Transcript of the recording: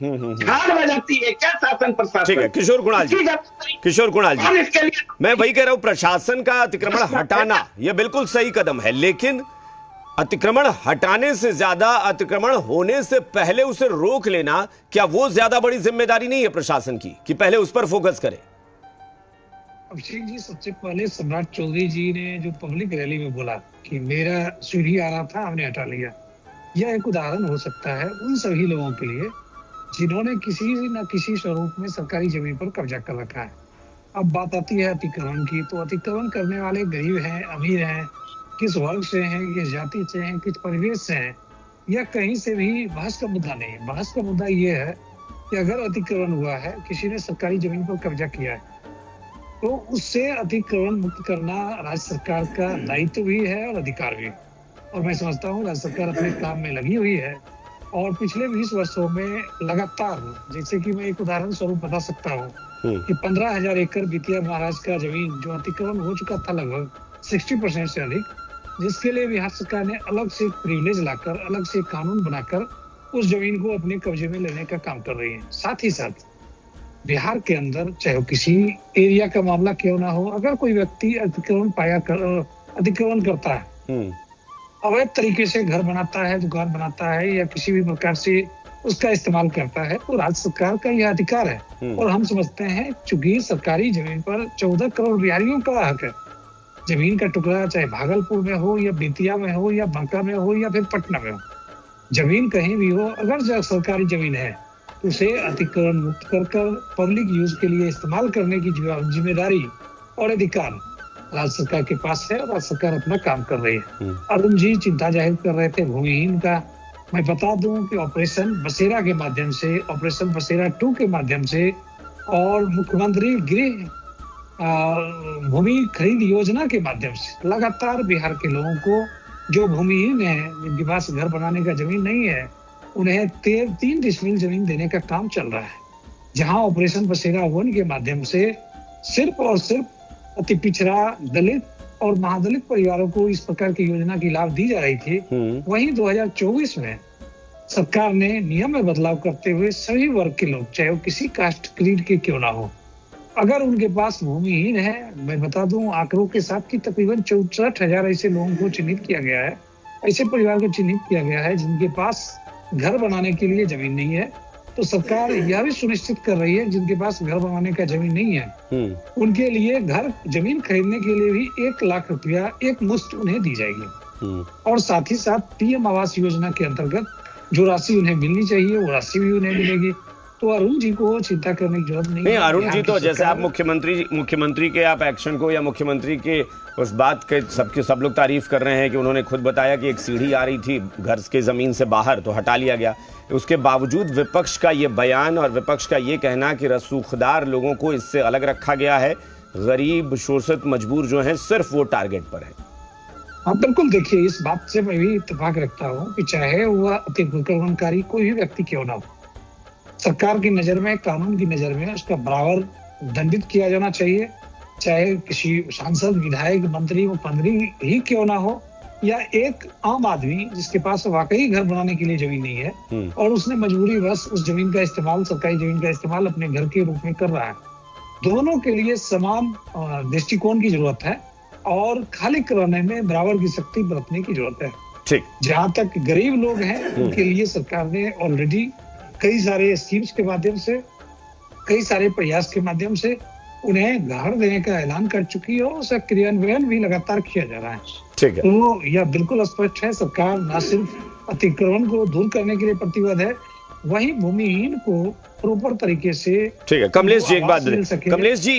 झाड़ बजाती है क्या शासन प्रशासन? ठीक है किशोर कुणाल जी, किशोर कुणाल जी, इसके लिए मैं वही कह रहा हूं, प्रशासन का अतिक्रमण हटाना यह बिल्कुल सही कदम है, लेकिन अतिक्रमण हटाने से ज्यादा अतिक्रमण होने से पहले उसे रोक लेना, क्या वो ज्यादा बड़ी जिम्मेदारी नहीं है प्रशासन की कि पहले उस पर फोकस करें? अभिषेक जी, सबसे पहले सम्राट चौधरी जी ने जो पब्लिक रैली में बोला कि मेरा सीढ़ी आ रहा था, हमने हटा लिया, यह एक उदाहरण हो सकता है उन सभी लोगों के लिए जिन्होंने किसी न किसी स्वरूप में सरकारी जमीन पर कब्जा कर रखा है। अब बात आती है अतिक्रमण की, तो अतिक्रमण करने वाले गरीब हैं, अमीर हैं, किस वर्ग से हैं, किस जाति से हैं, किस परिवेश से हैं, यह कहीं से भी बहस का मुद्दा नहीं है। बहस का मुद्दा यह है कि अगर अतिक्रमण हुआ है, किसी ने सरकारी जमीन पर कब्जा किया है, तो उससे अतिक्रमण मुक्त करना राज्य सरकार का दायित्व भी है और अधिकार भी। और मैं समझता हूँ राज्य सरकार अपने काम में लगी हुई है और पिछले 20 वर्षों में लगातार, जैसे कि मैं एक उदाहरण स्वरूप बता सकता हूँ कि 15,000 एकड़ बेतिया महाराज का जमीन जो अतिक्रमण हो चुका था लगभग 60% से अधिक, जिसके लिए बिहार सरकार ने अलग से प्रिविलेज लाकर, अलग से कानून बनाकर उस जमीन को अपने कब्जे में लेने का काम कर रही है। साथ ही साथ बिहार के अंदर चाहे किसी एरिया का मामला क्यों ना हो, अगर कोई व्यक्ति अतिक्रमण करता है, अवैध तरीके से घर बनाता है, दुकान बनाता है या किसी भी प्रकार से उसका इस्तेमाल करता है, तो राज्य सरकार का यह अधिकार है। और हम समझते हैं चूंकि सरकारी जमीन पर 14 करोड़ बिहारियों का हक है। जमीन का टुकड़ा चाहे भागलपुर में हो या बेतिया में हो या बांका में हो या फिर पटना में हो, जमीन कहीं भी हो, अगर सरकारी जमीन है उसे अतिक्रमण मुक्त कर पब्लिक यूज के लिए इस्तेमाल करने की जिम्मेदारी और अधिकार राज्य सरकार के पास है और राज्य सरकार अपना काम कर रही है। अरुण जी चिंता जाहिर कर रहे थे भूमिहीन का। मैं बता दूं कि ऑपरेशन बसेरा के माध्यम से, ऑपरेशन बसेरा 2 के माध्यम से और मुख्यमंत्री गृह भूमि खरीद योजना के माध्यम से लगातार बिहार के लोगों को जो भूमिहीन है, जिनके पास घर बनाने का जमीन नहीं है, उन्हें 3 डिसमिल जमीन देने का काम चल रहा है। जहां ऑपरेशन बसेरा 1 के माध्यम से सिर्फ और सिर्फ अति पिछड़ा, दलित और महादलित परिवारों को इस प्रकार की योजना की लाभ दी जा रही थी, वहीं 2024 में सरकार ने नियम में बदलाव करते हुए सभी वर्ग के लोग, चाहे वो किसी कास्ट क्रीड के क्यों ना हो, अगर उनके पास भूमिहीन है, मैं बता दूं आंकड़ों के साथ कि तकरीबन 64,000 ऐसे लोगों को चिन्हित किया गया है, ऐसे परिवार को चिन्हित किया गया है जिनके पास घर बनाने के लिए जमीन नहीं है। तो सरकार यह भी सुनिश्चित कर रही है जिनके पास घर बनाने का जमीन नहीं है, उनके लिए जमीन खरीदने के लिए भी 1 लाख रुपया एक मुश्त उन्हें दी जाएगी। और साथ ही साथ पीएम आवास योजना के अंतर्गत जो राशि उन्हें मिलनी चाहिए वो राशि भी उन्हें मिलेगी। तो अरुण जी को चिंता करने की जरूरत नहीं है। अरुण जी तो जैसे आप मुख्यमंत्री के आप एक्शन को या मुख्यमंत्री के उस बात के सब लोग तारीफ कर रहे हैं कि उन्होंने खुद बताया कि एक सीढ़ी आ रही थी घर के जमीन से बाहर तो हटा लिया गया। उसके बावजूद विपक्ष का ये बयान और विपक्ष का ये कहना कि रसूखदार लोगों को इससे अलग रखा गया है, गरीब शोषित मजबूर जो हैं सिर्फ वो टारगेट पर है। हाँ बिल्कुल, देखिए इस बात से मैं भी इत्तेफाक रखता हूँ कि चाहे वह अतिक्रमणकारी कोई भी व्यक्ति क्यों ना हो, सरकार की नजर में, कानून की नजर में उसका बराबर दंडित किया जाना चाहिए। चाहे किसी सांसद, विधायक, मंत्री, मुख्यमंत्री ही क्यों ना हो, या एक आम आदमी जिसके पास वाकई घर बनाने के लिए जमीन नहीं है और उसने मजबूरी बस उस जमीन का इस्तेमाल, सरकारी जमीन का इस्तेमाल अपने घर के रूप में कर रहा है, दोनों के लिए समान दृष्टिकोण की जरूरत है और खाली कराने में बराबर की सख्ती बरतने की जरूरत है। ठीक, जहां तक गरीब लोग हैं उनके लिए सरकार ने ऑलरेडी कई सारे स्कीम्स के माध्यम से, कई सारे प्रयास के माध्यम से उन्हें घर देने का ऐलान कर चुकी है और उसका क्रियान्वयन भी लगातार किया जा रहा है। ठीक है, तो यह बिल्कुल स्पष्ट है, सरकार न सिर्फ अतिक्रमण को दूर करने के लिए प्रतिबद्ध है, वहीं भूमिहीन को प्रॉपर तरीके से। ठीक है कमलेश जी, एक बात कमलेश जी